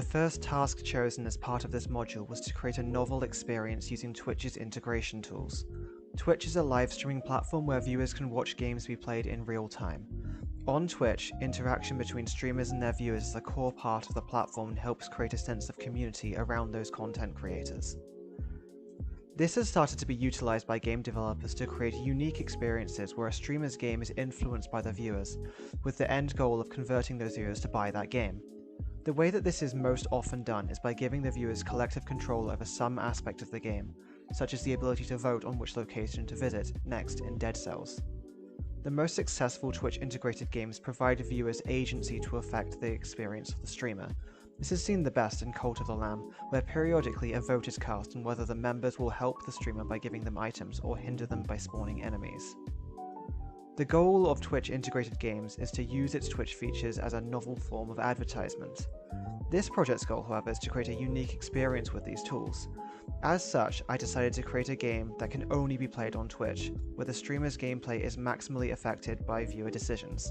The first task chosen as part of this module was to create a novel experience using Twitch's integration tools. Twitch is a live streaming platform where viewers can watch games be played in real time. On Twitch, interaction between streamers and their viewers is a core part of the platform and helps create a sense of community around those content creators. This has started to be utilized by game developers to create unique experiences where a streamer's game is influenced by the viewers, with the end goal of converting those viewers to buy that game. The way that this is most often done is by giving the viewers collective control over some aspect of the game, such as the ability to vote on which location to visit next in Dead Cells. The most successful Twitch integrated games provide viewers agency to affect the experience of the streamer. This is seen the best in Cult of the Lamb, where periodically a vote is cast on whether the members will help the streamer by giving them items or hinder them by spawning enemies. The goal of Twitch integrated games is to use its Twitch features as a novel form of advertisement. This project's goal, however, is to create a unique experience with these tools. As such, I decided to create a game that can only be played on Twitch, where the streamer's gameplay is maximally affected by viewer decisions.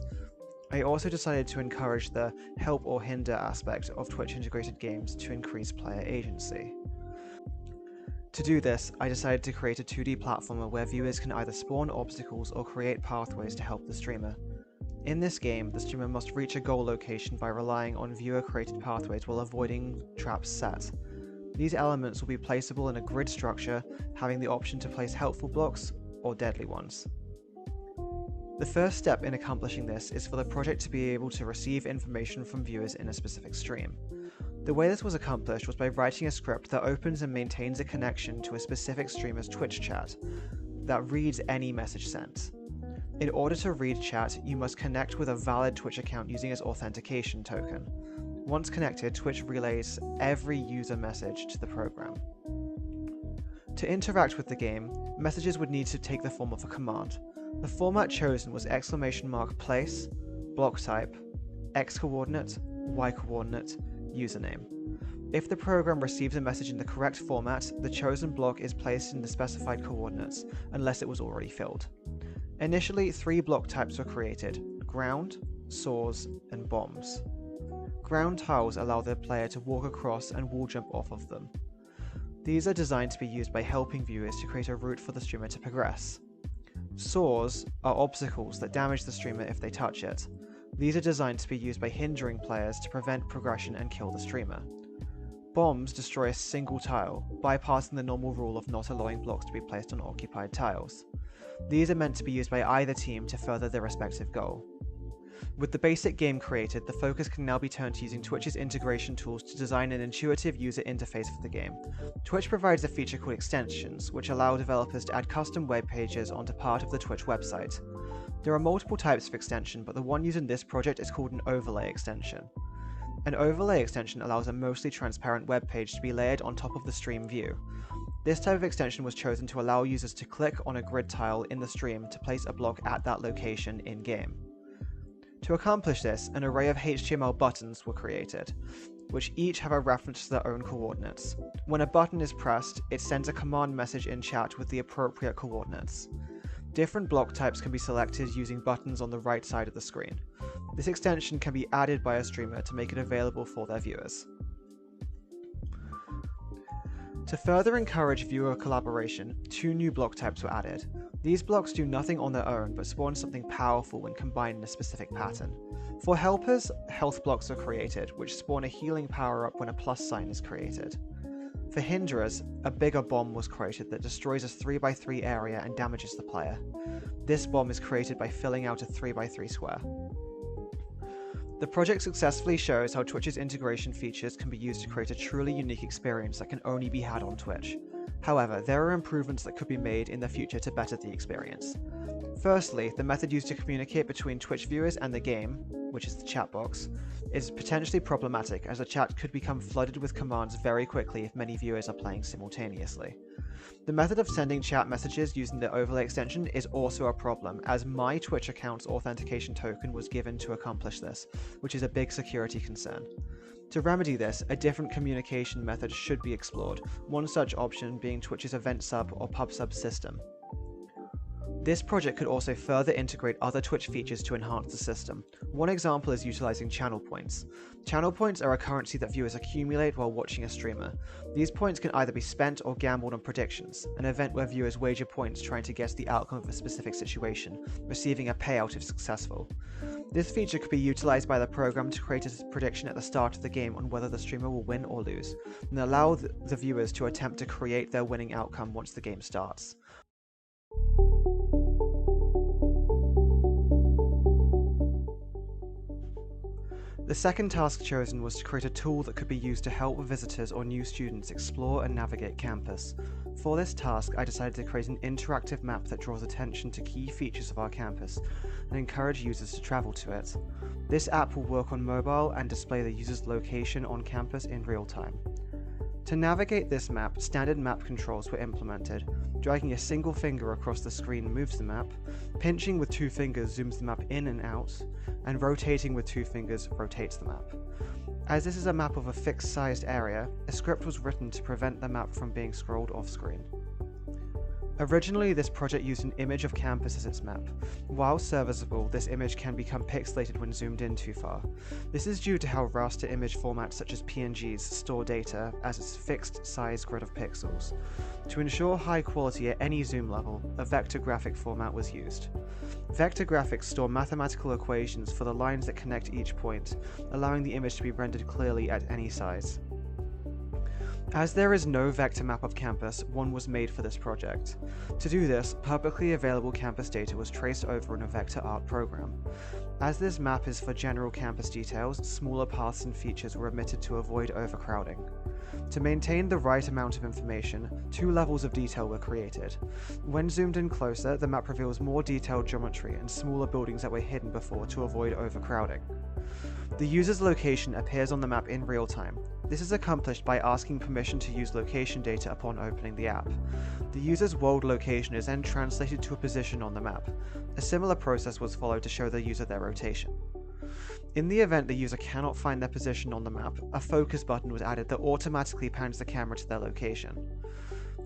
I also decided to encourage the help or hinder aspect of Twitch integrated games to increase player agency. To do this, I decided to create a 2D platformer where viewers can either spawn obstacles or create pathways to help the streamer. In this game, the streamer must reach a goal location by relying on viewer-created pathways while avoiding traps set. These elements will be placeable in a grid structure, having the option to place helpful blocks or deadly ones. The first step in accomplishing this is for the project to be able to receive information from viewers in a specific stream. The way this was accomplished was by writing a script that opens and maintains a connection to a specific streamer's Twitch chat that reads any message sent. In order to read chat, you must connect with a valid Twitch account using its authentication token. Once connected, Twitch relays every user message to the program. To interact with the game, messages would need to take the form of a command. The format chosen was !place, block type, x coordinate, y coordinate, username. If the program receives a message in the correct format, the chosen block is placed in the specified coordinates, unless it was already filled. Initially, 3 block types were created: ground, saws, and bombs. Ground tiles allow the player to walk across and wall jump off of them. These are designed to be used by helping viewers to create a route for the streamer to progress. Saws are obstacles that damage the streamer if they touch it. These are designed to be used by hindering players to prevent progression and kill the streamer. Bombs destroy a single tile, bypassing the normal rule of not allowing blocks to be placed on occupied tiles. These are meant to be used by either team to further their respective goal. With the basic game created, the focus can now be turned to using Twitch's integration tools to design an intuitive user interface for the game. Twitch provides a feature called extensions, which allow developers to add custom web pages onto part of the Twitch website. There are multiple types of extension, but the one used in this project is called an overlay extension. An overlay extension allows a mostly transparent web page to be layered on top of the stream view. This type of extension was chosen to allow users to click on a grid tile in the stream to place a block at that location in-game. To accomplish this, an array of HTML buttons were created, which each have a reference to their own coordinates. When a button is pressed, it sends a command message in chat with the appropriate coordinates. Different block types can be selected using buttons on the right side of the screen. This extension can be added by a streamer to make it available for their viewers. To further encourage viewer collaboration, 2 new block types were added. These blocks do nothing on their own, but spawn something powerful when combined in a specific pattern. For helpers, health blocks are created, which spawn a healing power-up when a plus sign is created. For hinderers, a bigger bomb was created that destroys a 3x3 area and damages the player. This bomb is created by filling out a 3x3 square. The project successfully shows how Twitch's integration features can be used to create a truly unique experience that can only be had on Twitch. However, there are improvements that could be made in the future to better the experience. Firstly, the method used to communicate between Twitch viewers and the game, which is the chat box, is potentially problematic as the chat could become flooded with commands very quickly if many viewers are playing simultaneously. The method of sending chat messages using the overlay extension is also a problem, as my Twitch account's authentication token was given to accomplish this, which is a big security concern. To remedy this, a different communication method should be explored, one such option being Twitch's event sub or pub sub system. This project could also further integrate other Twitch features to enhance the system. One example is utilizing channel points. Channel points are a currency that viewers accumulate while watching a streamer. These points can either be spent or gambled on predictions, an event where viewers wager points trying to guess the outcome of a specific situation, receiving a payout if successful. This feature could be utilized by the program to create a prediction at the start of the game on whether the streamer will win or lose, and allow the viewers to attempt to create their winning outcome once the game starts. The second task chosen was to create a tool that could be used to help visitors or new students explore and navigate campus. For this task, I decided to create an interactive map that draws attention to key features of our campus and encourage users to travel to it. This app will work on mobile and display the user's location on campus in real time. To navigate this map, standard map controls were implemented. Dragging a single finger across the screen moves the map, pinching with 2 fingers zooms the map in and out, and rotating with 2 fingers rotates the map. As this is a map of a fixed sized area, a script was written to prevent the map from being scrolled off screen. Originally, this project used an image of campus as its map. While serviceable, this image can become pixelated when zoomed in too far. This is due to how raster image formats such as PNGs store data as a fixed size grid of pixels. To ensure high quality at any zoom level, a vector graphic format was used. Vector graphics store mathematical equations for the lines that connect each point, allowing the image to be rendered clearly at any size. As there is no vector map of campus, one was made for this project. To do this, publicly available campus data was traced over in a vector art program. As this map is for general campus details, smaller paths and features were omitted to avoid overcrowding. To maintain the right amount of information, 2 levels of detail were created. When zoomed in closer, the map reveals more detailed geometry and smaller buildings that were hidden before to avoid overcrowding. The user's location appears on the map in real time. This is accomplished by asking permission to use location data upon opening the app. The user's world location is then translated to a position on the map. A similar process was followed to show the user their rotation. In the event the user cannot find their position on the map, a focus button was added that automatically pans the camera to their location.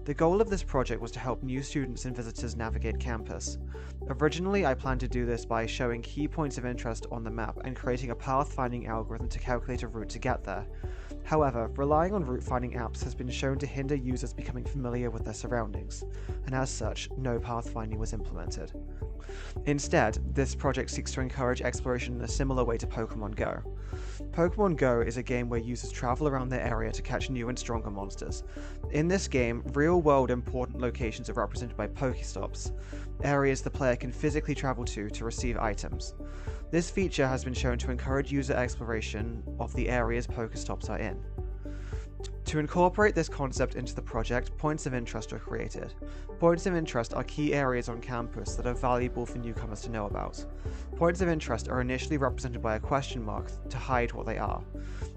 The goal of this project was to help new students and visitors navigate campus. Originally, I planned to do this by showing key points of interest on the map and creating a path-finding algorithm to calculate a route to get there. However, relying on route-finding apps has been shown to hinder users becoming familiar with their surroundings, and as such, no path-finding was implemented. Instead, this project seeks to encourage exploration in a similar way to Pokemon Go. Pokemon Go is a game where users travel around their area to catch new and stronger monsters. In this game, real-world important locations are represented by Pokestops, areas the player can physically travel to receive items. This feature has been shown to encourage user exploration of the areas Pokestops are in. To incorporate this concept into the project, points of interest are created. Points of interest are key areas on campus that are valuable for newcomers to know about. Points of interest are initially represented by a question mark to hide what they are.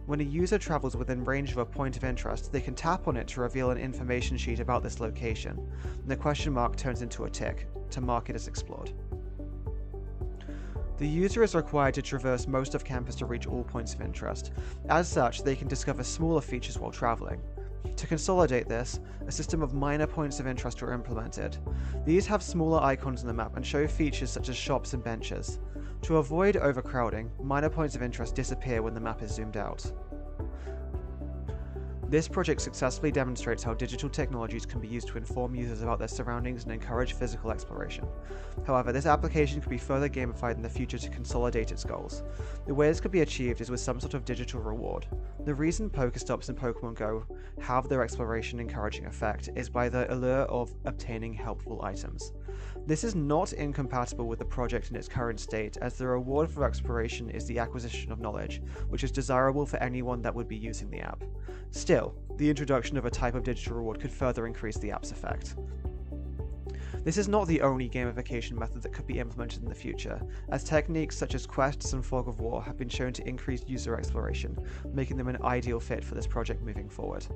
When a user travels within range of a point of interest, they can tap on it to reveal an information sheet about this location, and the question mark turns into a tick to mark it as explored. The user is required to traverse most of campus to reach all points of interest. As such, they can discover smaller features while traveling. To consolidate this, a system of minor points of interest are implemented. These have smaller icons on the map and show features such as shops and benches. To avoid overcrowding, minor points of interest disappear when the map is zoomed out. This project successfully demonstrates how digital technologies can be used to inform users about their surroundings and encourage physical exploration. However, this application could be further gamified in the future to consolidate its goals. The way this could be achieved is with some sort of digital reward. The reason Pokestops in Pokemon Go have their exploration encouraging effect is by the allure of obtaining helpful items. This is not incompatible with the project in its current state, as the reward for exploration is the acquisition of knowledge, which is desirable for anyone that would be using the app. Still, the introduction of a type of digital reward could further increase the app's effect. This is not the only gamification method that could be implemented in the future, as techniques such as quests and fog of war have been shown to increase user exploration, making them an ideal fit for this project moving forward.